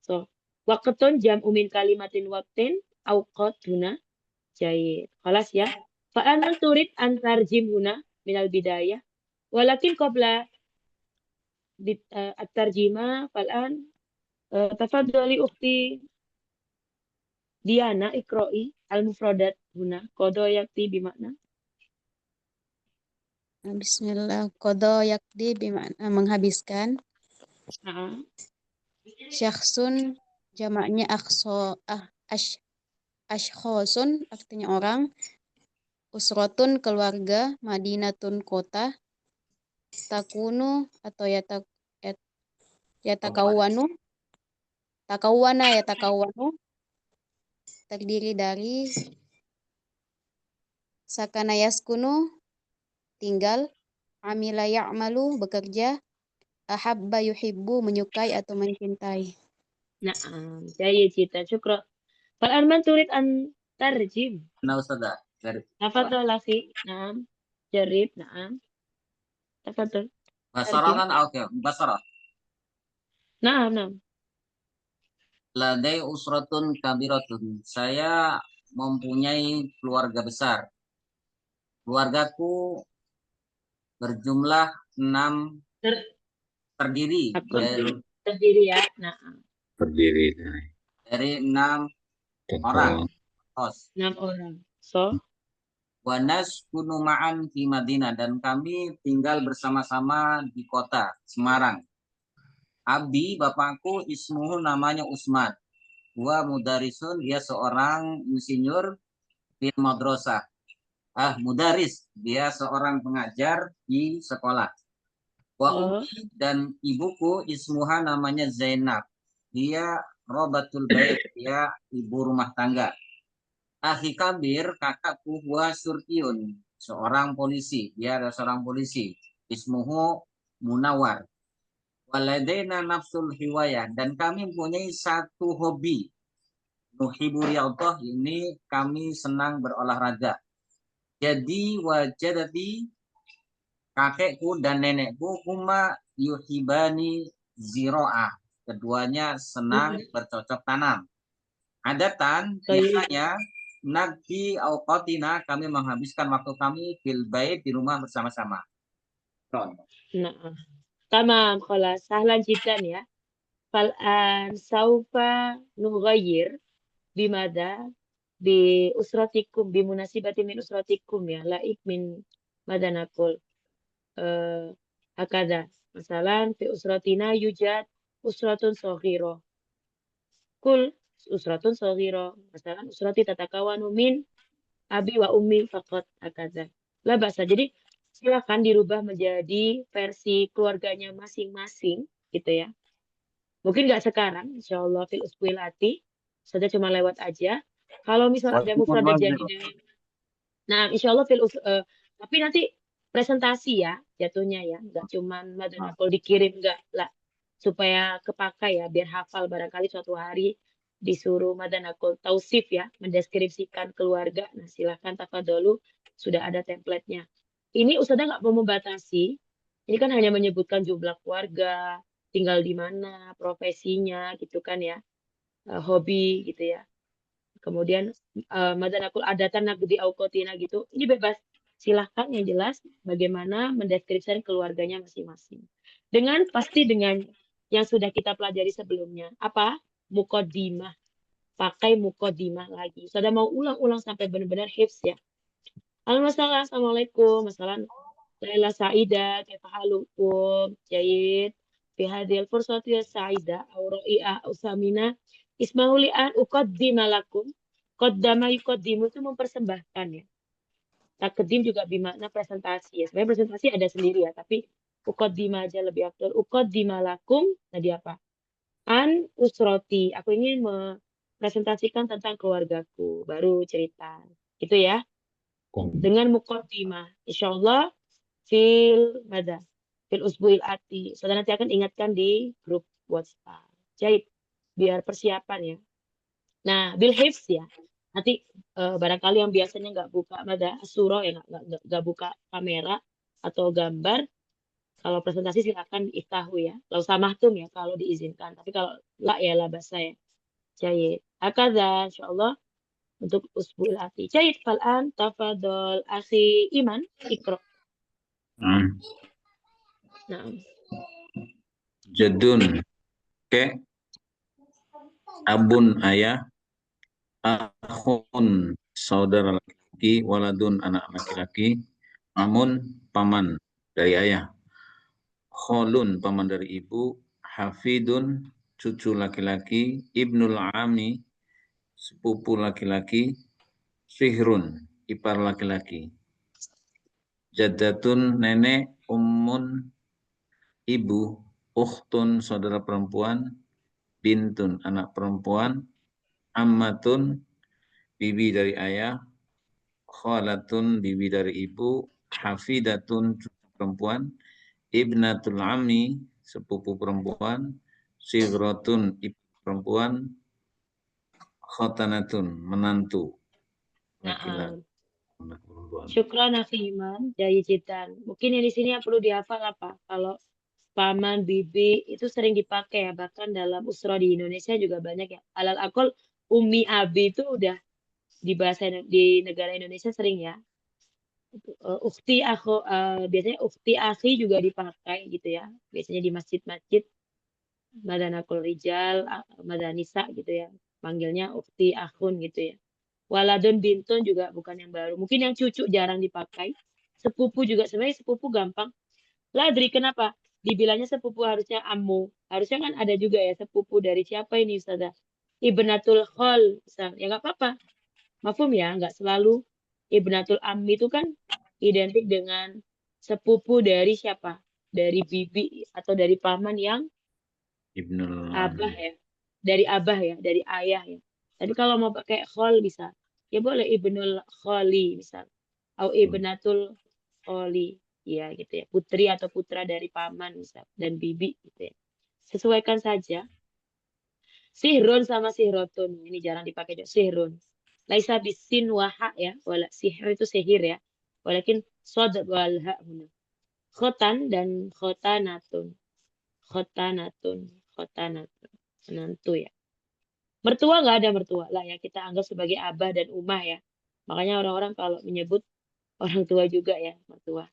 So, waqtun jam'u min kalimatin waqtin awqat huna jayid. Khalas ya. Fa'ana turid an tarjim huna minal bidayah. Walakin qabla at-tarjima fal'an tafadhali ukhti Diana iqra'i al-mufradat huna. Qada yakti bimakna. Bismillah. Qada yakdi bima'na menghabiskan. Nah, Syakhsun jamaknya ashkhosun artinya orang. Usrotun keluarga. Madinatun kota. Takunu atau yatakawanu. Takawanu. Terdiri dari sakana yaskunu tinggal, amila ya'malu bekerja, ahabba yuhibbu menyukai atau mencintai. na'am. Jayid jiddan. Syukran. Fal'an man turid an tarjim. Nah, Ustazah. Tafadhal akhi. Na'am. Jarib. Na'am. Tafadhal. Basaratan oke. Basarah. Na'am. Ladai usratun kabiratun. Saya mempunyai keluarga besar. Keluargaku berjumlah 6 terdiri Terdiri ya. Na'am. Berdiri. dari 6 orang. Host. 6 orang. So, Wanas kunu ma'an fi Madinah, dan kami tinggal bersama-sama di kota Semarang. Abi, bapakku, ismuhu namanya Usman. Wa mudarisun, dia seorang insinyur di madrasah. Mudaris, dia seorang pengajar di sekolah. Wa ummi, dan ibuku ismuha namanya Zainab. Dia robatul bait, dia ibu rumah tangga. Akhi kabir, kakakku, huwa surtiun, seorang polisi. Dia adalah seorang polisi. Ismuhu Munawar. Waladaina nafsul hiwayah, dan kami mempunyai satu hobi. Nuhibu riyadhah, ini kami senang berolahraga. Jadi wajadati, kakekku dan nenekku, huma yuhibani ziro'ah. Keduanya senang bercocok tanam. Adatan, biasanya Nabi auqatina, kami menghabiskan waktu kami fil bait, di rumah bersama-sama. nah. Tamam, khalas. Sahlan jiddan ya. Fal'an saufa nughayyir bimada bi usratikum bimunasibati min usratikum ya. Laik min mada naqul. Hakada. Masalan fi usratina yujad usratun saghira. Kul usratun saghira. Masalan usrati tatakawanu min abi wa ummi faqat hakada. Lah bahasa. Jadi silakan dirubah menjadi versi keluarganya masing-masing gitu ya. Mungkin nggak sekarang, insya Allah fil usbuilati, saja cuma lewat aja. Kalau misalnya ada mufradat jadi dengan, nah insya Allah tapi nanti presentasi ya jatuhnya ya, nggak cuma madanakul dikirim nggak lah, supaya kepakai ya, biar hafal barangkali suatu hari disuruh madanakul tausif ya, mendeskripsikan keluarga. Nah silahkan tafadholu, sudah ada template-nya. Ini Ustazah nggak mau membatasi, ini kan hanya menyebutkan jumlah keluarga, tinggal di mana, profesinya gitu kan ya, hobi gitu ya. Kemudian madanakul adatan nagdi auqatina gitu. Ini bebas. Silahkan yang jelas bagaimana mendeskripsikan keluarganya masing-masing. Pasti dengan yang sudah kita pelajari sebelumnya. Apa? Muqaddimah. pakai muqaddimah lagi. Sudah mau ulang-ulang sampai benar-benar hifz ya. Masalah, Assalamualaikum. Masalah Laila Saida, kaifa halukum? Jayid. Fi hadhil fursati saida aw ra'i'a aw samina. Ismahu li an uqaddima lakum. Qaddama yuqaddimu itu mempersembahkan ya. Takdim juga bermakna presentasi ya. Sebenarnya presentasi ada sendiri ya, tapi uqaddima aja lebih afdal. Uqaddima lakum, tadi apa? An usroti. Aku ingin presentasikan tentang keluargaku, baru cerita. Gitu ya. Dengan muqaddimah. Insyaallah fil usbu'il ati. Saudara nanti akan ingatkan di grup WhatsApp. Jadi biar persiapan ya. Nah, bil hifz ya. Nanti barangkali yang biasanya nggak buka surah ya nggak buka kamera atau gambar. Kalau presentasi silakan iftahu ya. Lau samahtum ya kalau diizinkan. Tapi kalau la bahasa ya. Jayid. Hakadha insyaallah untuk usbu'il ati. Jayid fal'an tafadhol akhi Iman ikra. Nah, Jadun, kek, abun ayah, akhun saudara laki-laki, waladun anak laki-laki, amun paman dari ayah, kholun paman dari ibu, hafidun cucu laki-laki, ibnul ami sepupu laki-laki, sihrun ipar laki-laki, jaddatun nenek, ummun ibu, ukhtun saudara perempuan, bintun anak perempuan, ammatun bibi dari ayah, khalatun bibi dari ibu, hafidatun cucu perempuan, ibnatul ammi sepupu perempuan, sigratun ibu perempuan, khatanatun menantu laki-laki. Syukran akhi Iman, jayidan. Mungkin yang di sini yang perlu dihafal apa? Kalau paman, bibi itu sering dipakai ya, bahkan dalam usra di Indonesia juga banyak ya. Alal akol umi abi itu udah di bahasa di negara Indonesia sering ya. Ukti aku biasanya ukti akhi juga dipakai gitu ya. Biasanya di masjid-masjid Madanakul Rijal, Madanisa gitu ya. Panggilnya ukti akhun gitu ya. Waladun bintun juga bukan yang baru. Mungkin yang cucu jarang dipakai. Sepupu juga sebenarnya sepupu gampang. Ladri kenapa? Dibilangnya sepupu harusnya ammu. Harusnya kan ada juga ya sepupu dari siapa ini Ustazah? Ibnatul khol. Ya nggak apa-apa. Mafhum ya, nggak selalu ibnatul ammi itu kan identik dengan sepupu dari siapa? Dari bibi atau dari paman yang Ibnul abah ya. Dari abah ya, dari ayah ya. Tapi kalau mau pakai khol bisa. Ya boleh ibnul kholi misal. Atau ibnatul kholi. Ya gitu ya. Putri atau putra dari paman misal. Dan bibi gitu ya. Sesuaikan saja. Sihrun sama sihrotun. Ini jarang dipakai juga. Sihrun. Laisa bisin waha ya. Wala sihr itu sihir ya. Walakin sod wal ha huna. Khotan dan khotanatun. Khotanatun. Khotanatun. Menantu ya. Mertua nggak ada mertua lah ya. Kita anggap sebagai abah dan umah ya. Makanya orang-orang kalau menyebut orang tua juga ya. Mertua.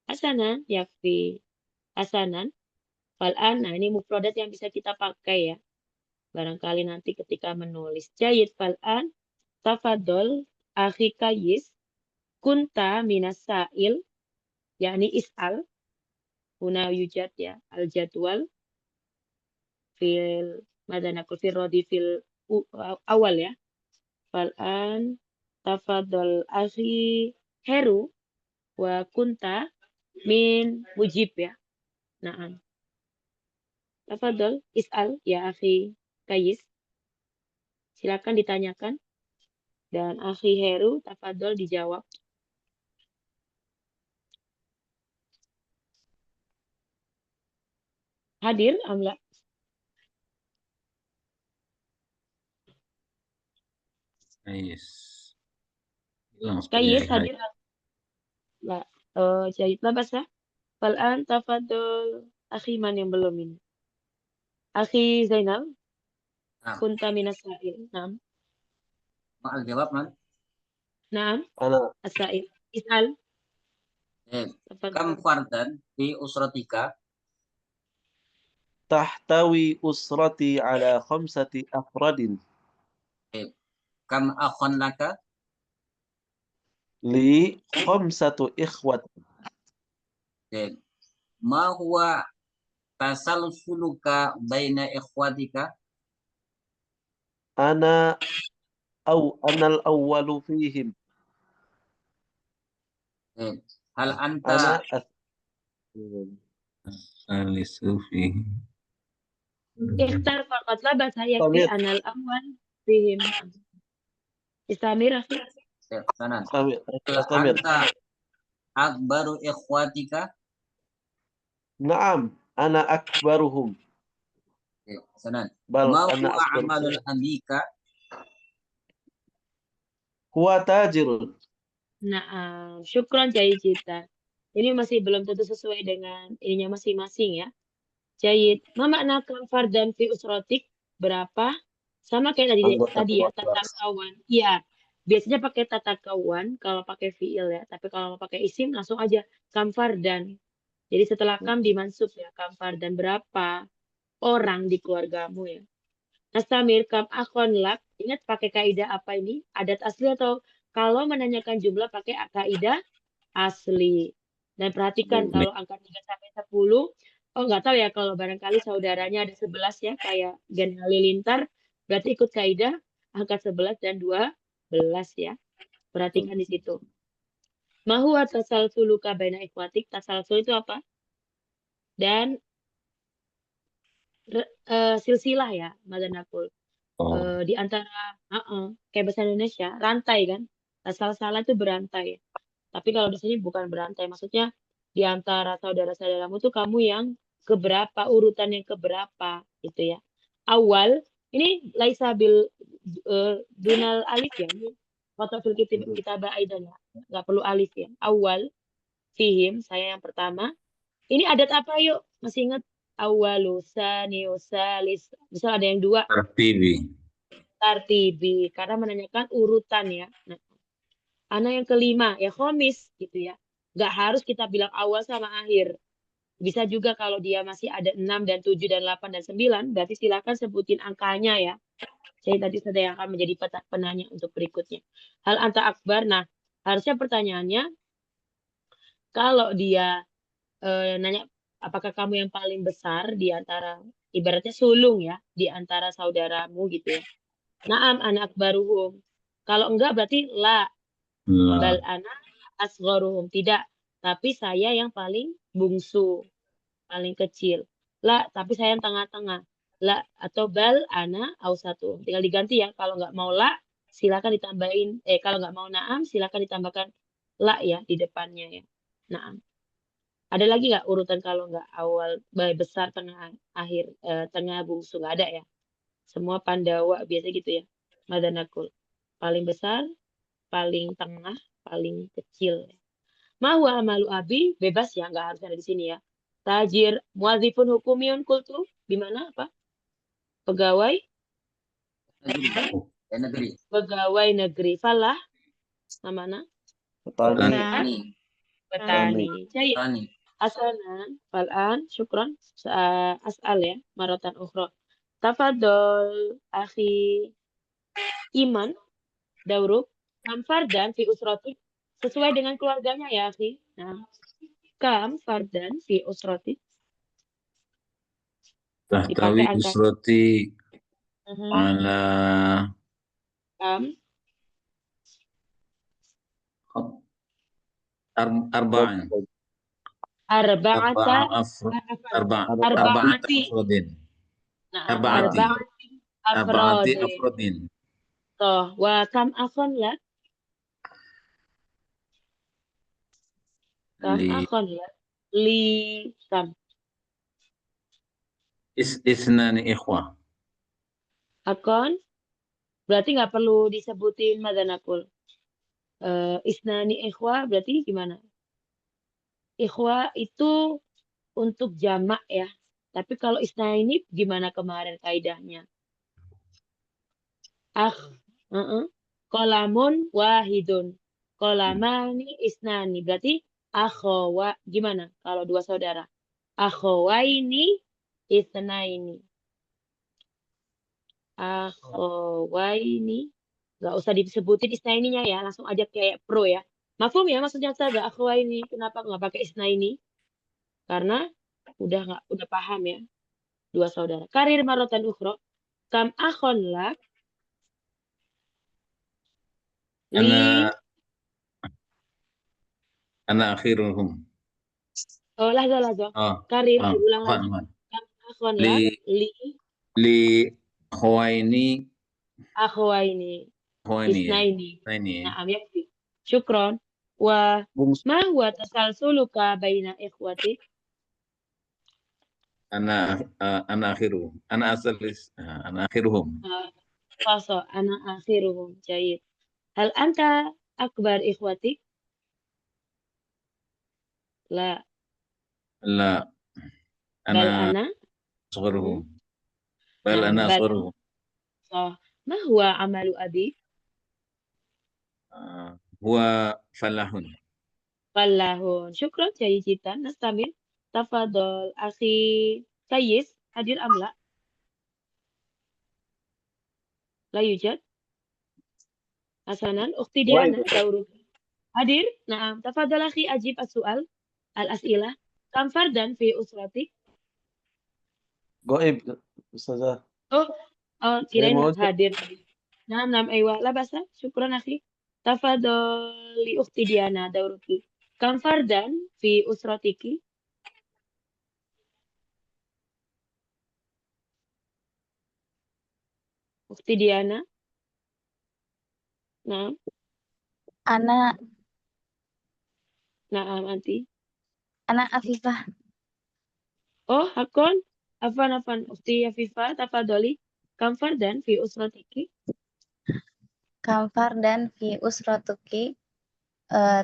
Hasanan. Yakfi. Hasanan. Fal'an. Nah ini mufradat yang bisa kita pakai ya. Barangkali nanti ketika menulis. Jayid fal'an. Tafadol. Akhi kayis. Kunta minas sa'il. Yakni is'al. Huna yujad ya. Al-jadwal. Fil. Madanakul fil rodi fil awal ya. Fal'an. Tafadol akhi Heru. Wa kunta min mujib ya. Nah. Tafadol is'al ya akhi kayis. Silakan ditanyakan. Dan akhi Heru, tafadol dijawab. Hadir amla? Kayis. Hilang Kayis sepertinya. hadir. Lah, jahitlah bahasa. Fal'an tafadol akhi man yang belum ini. Akhi Zainal. Nah, Kunta minas sa'il. Naam. Ma'al jawab man. Naam. أنا As-sa'il. Is'al. Kam Tafadol. fardan fi usratika? تحتوي أسرتي على 5 أفراد. Kam akhon laka? Li khamsatu ikhwat. Ma huwa tasalsuluka baina ikhwatika? Ana anal awwalu fihim. Hal anta Ana Salisu fi. Ikhtar faqat la bas yakfi Samir. anal awal fihim. Istamir akhi. Sanan. Samir. Hal Samir. anta akbaru ikhwatika? Naam, ana akbaruhum. Sanan. Bal Ma ana huwa akbaruhum. amalul abika? Huwa tajirun. Nah, syukron Jayid Cita. Ini masih belum tentu sesuai dengan ininya masing-masing ya. Jayid. Ma makna kam fardan fi usrotik? Berapa? Sama kayak tadi ya, tata kawan. Iya. Biasanya pakai tata kawan kalau pakai fiil ya. Tapi kalau mau pakai isim langsung aja kam fardan. Jadi setelah kam dimansub ya, kam fardan berapa orang di keluargamu ya. Nastamir kam akhon lak. Ingat pakai kaidah apa ini? Adat asli atau kalau menanyakan jumlah pakai kaidah asli. Dan perhatikan kalau angka 3 sampai 10, oh nggak tahu ya kalau barangkali saudaranya ada 11 ya kayak Gen Halilintar, berarti ikut kaidah angka 11 dan 12 ya. Perhatikan di situ. Mahu tasalsuluka baina ikhwatik, tasalsul itu apa? Dan silsilah ya, Madanakul. Oh, Di antara kayak bahasa Indonesia, rantai kan. Salah itu berantai. Tapi kalau di sini bukan berantai, maksudnya di antara saudara-saudaramu tuh kamu yang keberapa, urutan yang keberapa gitu ya. Awal, ini laisa bil dunal alif ya. Ini waktu fil kitabah aidan ya. Nggak perlu alif ya. Awal, fihim, saya yang pertama. Ini adat apa yuk? Masih ingat? Awalu, sani, salis. Misal ada yang 2, tartibi. tartibi. Karena menanyakan urutan ya. Nah, Ana yang kelima, ya khomis gitu ya. Nggak harus kita bilang awal sama akhir. Bisa juga kalau dia masih ada 6 dan 7 dan 8 dan 9, berarti silakan sebutin angkanya ya. Saya tadi sudah yang akan menjadi penanya untuk berikutnya. Hal anta akbar, nah harusnya pertanyaannya, kalau dia nanya, apakah kamu yang paling besar di antara, ibaratnya sulung ya, di antara saudaramu gitu ya. Naam anak akbaruhum. Kalau enggak berarti la. Bal La. ana asgharuhum. Tidak. Tapi saya yang paling bungsu. Paling kecil. La. Tapi saya yang tengah-tengah. La. Atau bal ana ausatuhum. Tinggal diganti ya. Kalau nggak mau la, silakan ditambahin. Kalau nggak mau naam, silakan ditambahkan la ya di depannya ya. Naam. Ada lagi nggak urutan kalau nggak awal, besar, tengah, akhir, tengah, bungsu? Nggak ada ya. Semua Pandawa biasa gitu ya. Madanakul. Paling besar, paling tengah, paling kecil. Mau amalu abi, bebas ya, nggak harus ada di sini ya. Tajir, muadzifun hukumiyun kultu, di mana apa? Pegawai, negeri. pegawai negeri. Falah, mana? Petani. Petani. Petani. Jahit. Petani. Asanan, fal'an, syukran. As'al ya, maratan ukhra. Tafadol, akhi Iman, Dauruk, kam fardan fi usrotik, sesuai dengan keluarganya ya, akhi. Nah, kam fardan fi usrotik, dipakai Tahtawi angka. usrati Mhm. ala Kam, arba'an. arba'ata, Arba'ati arba'ati, afrodin. nah, Arba'ati. Arba'ati afrodin. afrodin. Toh, wa kam akhon la, kam Li akhon la, li kam. isnani ikhwah. Akon, berarti nggak perlu disebutin madanakul. Isnani ikhwa berarti gimana? Ikhwa itu untuk jamak ya. Tapi kalau isnani gimana kemarin kaidahnya? Kolamun wahidun. Kolamani isnani. Berarti akhawa. Gimana kalau 2 saudara? Akhawaini isnaini. Akhawaini. Nggak usah disebutin isnaininya ya, langsung aja kayak pro ya. Mafhum ya maksudnya Ustazah, akhawaini. Kenapa nggak pakai isnaini? Karena udah paham ya. Dua saudara. Karir marotan ukhro. Kam akhon lak li. Ana akhiruhum. Oh, lahza. Oh, Karir, oh, diulang afwan, lagi. afwan. Kam akhon lak li Li khawaini akhawaini. khawaini ya. Isnaini. Ini ya. Naam yakfi. Syukron. Wa Bung, ma huwa tasalsuluka baina ikhwatik? Ana akhiruhum. Ana akhiruhum. Fasa ana akhiruhum. Jayid. Hal anta akbar ikhwatik? La. La Bal ana ana. asgharuhum. Hmm. Bal Naam, ana bal. asgharuhum. So, ma huwa amalu abi? Huwa falahun. Fallahun. Syukran jayidan. Nastamir. Tafadol. Akhi Kayis. Hadir amla. La yujad. Hasanan. Ukhti Diana. Dauruk. Hadir. Naam. Tafadol akhi ajib as-su'al. Al-as'ilah. Kam fardan fi usratik? goib Ustazah. Oh, Saya kirain mau hadir. Naam, aywa. La basa. Syukran akhi. Tafadol li ukhti Diana. Dauruki. Kam fardan fi usratiki? Ukhti Diana. Naam. Ana Naam, anti. Afifah. Oh, hakon. Afan. Ukhti Afifah. Tafadoli. Kam fardan fi usratiki? Kam fardan fi usratuki.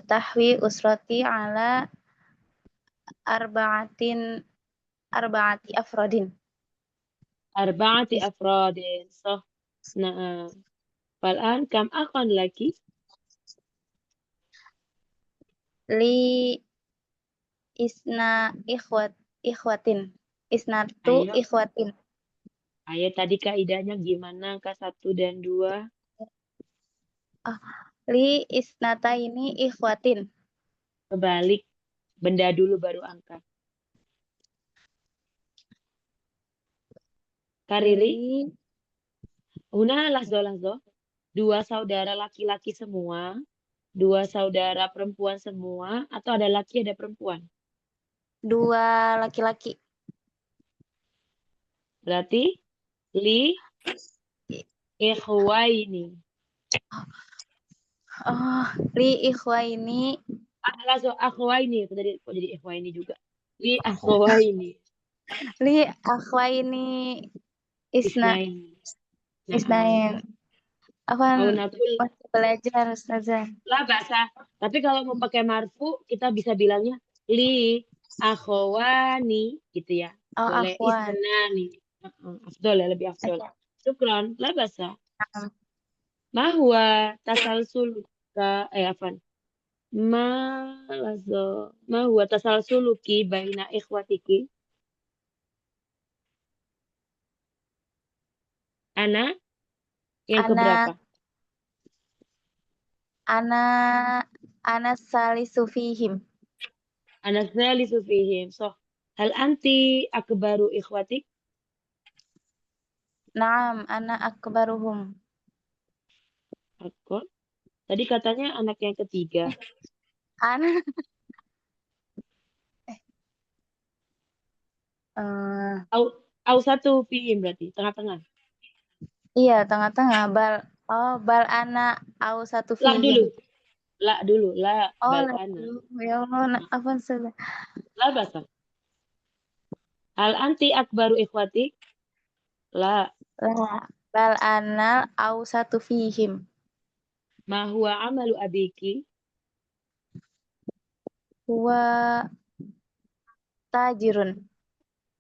Tahwi usrati ala arba'ati afrodin. Arba'ati afradin. So, naam. Fal'an kam akhon laki? Li isna ikhwatin. Isnatu Ayo. ikhwatin. Ayo tadi kaidahnya gimana angka 1 dan 2? Li isnata ini ikhwatin. Kebalik. Benda dulu baru angka. Kariri. Li Huna lahzo. Dua saudara laki-laki semua. Dua saudara perempuan semua. Atau ada laki ada perempuan. dua laki-laki. Berarti li ikhwaini. Oh, li ikhwaini. Lahzo akhwaini. Kok jadi ikhwaini juga. Li akhwaini. Li akhwaini Isnain. isnain. Au Afan nakul masih belajar Ustazah. lah bahasa. Tapi kalau mau pakai marfu, kita bisa bilangnya li akhwani gitu ya. Oh, Boleh akhwan. isnani. Afdol ya, lebih afdol. Syukran. Lah bahasa. Naam. Ma huwa tasalsuluka afan. Ma huwa tasalsuluki baina ikhwatiki? Ana yang keberapa? Ana salisu fihim. Ana tsalisu fihim. So, hal anti akbaru ikhwatik? Naam, ana akbaruhum. Aku. Tadi katanya anak yang ketiga. Ana Au satu fihim berarti tengah-tengah. iya, tengah-tengah. Bal ana au satu La fihim. dulu. La Oh, bal lah ana. dulu. Ya Allah, apa Ustazah? La basa. Hal anti akbaru ikhwatik? La. Lah, bal ana au satu fihim. Ma huwa amalu abiki? Huwa tajirun.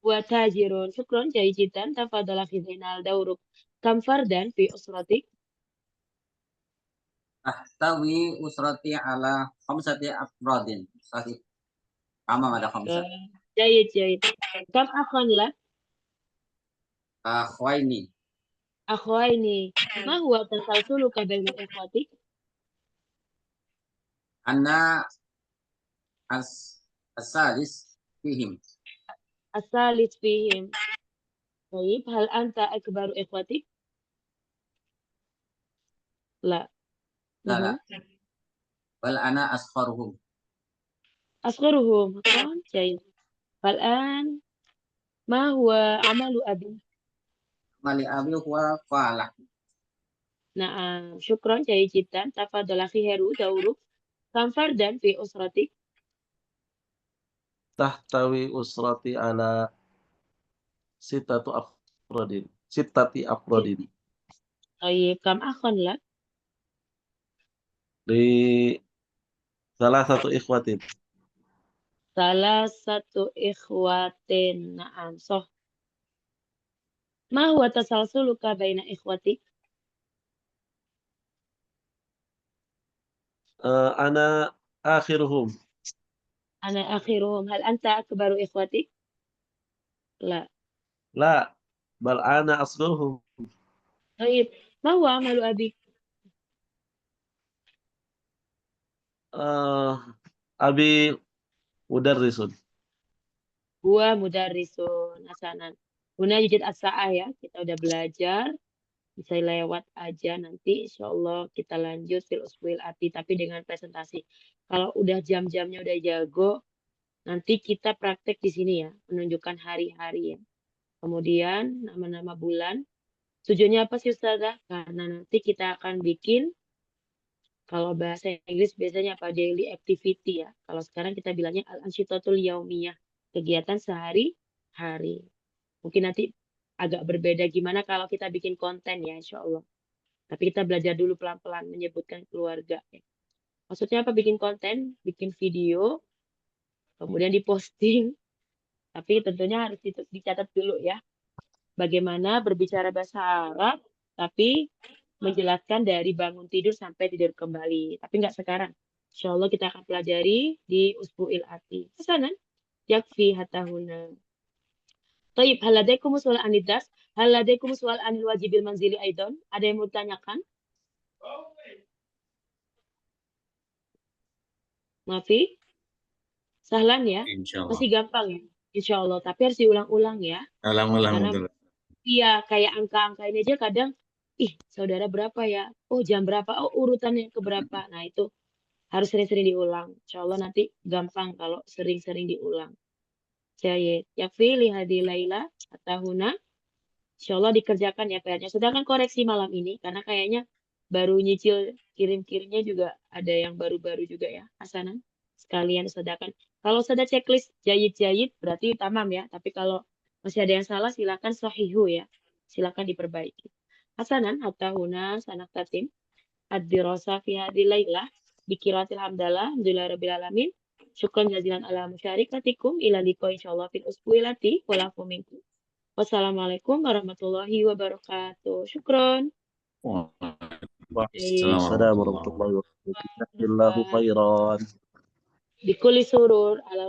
Wa tajirun. Syukron jayidan. Tafadala fi zainal dauruk. Kam fardan fi usratik? Tahtawi usrati ala khamsati afradin. Sahih. Kama ada khamsah. Jayid. Kam akhon la? Akhwaini. Akhwaini. Ma huwa tasalsuluka bainal ikhwati? Anna as-salis fihim. Asalis fihim. Baik, hal anta akbaru ikhwati? La. La la. Bal ana asgharuhum. Asgharuhum. Kan? Jayid. Fal'an ma huwa amalu abi? Mali abi huwa falah. Na'am, syukran jayid jiddan. Tafadhal akhi Heru dauruk. Kam fardan fi usratik? Tahtawi usrati ala sittati afrodin. Baik, kam akhon lak? Di salah satu ikhwatin. Salah satu ikhwatin. Na'am, soh. Ma huwa tasalsuluka baina ikhwatik? Ana akhiruhum. Ana akhiruhum. Hal anta akbaru ikhwatik? La. La, bal ana asgharuhum. Baik, ma huwa amalu abi? Abi mudarrisun. Huwa mudarrisun. Hasanan. Guna yujid as-sa'ah ya. Kita udah belajar. Bisa lewat aja nanti insyaallah kita lanjut fil usbuil ati tapi dengan presentasi. Kalau udah jam-jamnya udah jago, nanti kita praktek di sini ya, menunjukkan hari-hari ya. Kemudian nama-nama bulan. Tujuannya apa sih Ustazah? Karena nanti kita akan bikin, kalau bahasa Inggris biasanya apa? Daily activity ya. Kalau sekarang kita bilangnya al-ansyitatul yaumiyah, kegiatan sehari-hari. Mungkin nanti agak berbeda gimana kalau kita bikin konten ya insya Allah. Tapi kita belajar dulu pelan-pelan menyebutkan keluarga. Ya. Maksudnya apa bikin konten, bikin video, kemudian diposting. Tapi tentunya harus dicatat dulu ya. Bagaimana berbicara bahasa Arab, tapi menjelaskan dari bangun tidur sampai tidur kembali. Tapi nggak sekarang. Insya Allah kita akan pelajari di Usbu'il Ati. Pesanan? Yakfi hatahuna. Taib, hal ladaikum soal anidas? Hal ladaikum soal anil wajibil manzili aidon? Ada yang mau ditanyakan? Maafi? Sahlan ya? Insyaallah. Masih gampang ya? Insya Allah. Tapi harus diulang-ulang ya. Ulang-ulang Karena betul. iya, kayak angka-angka ini aja kadang, ih saudara berapa ya? Oh jam berapa? Oh urutannya ke berapa? Nah itu harus sering-sering diulang. Insya Allah nanti gampang kalau sering-sering diulang. Jayid. Yakfi lihadi laila atahuna. Insya Allah dikerjakan ya PR-nya. Sudah kan koreksi malam ini. Karena kayaknya baru nyicil kirim-kirimnya juga ada yang baru-baru juga ya. Hasanan. Sekalian sedangkan. Kalau sudah checklist jayid-jayid berarti tamam ya. Tapi kalau masih ada yang salah silakan sahihu ya. Silakan diperbaiki. Hasanan atahuna sanak tatim. Ad-dirasa fi hadhil lailah. Bikiratil hamdalah. Alhamdulillah rabbil alamin. Syukran jazilan ala musyarikatikum ila liqa insyaallah fil usbuilati walafu minkum. Wassalamualaikum warahmatullahi wabarakatuh. Syukron. Waalaikumsalam warahmatullahi wabarakatuh. Jazakallahu khairan. Bikuli surur ala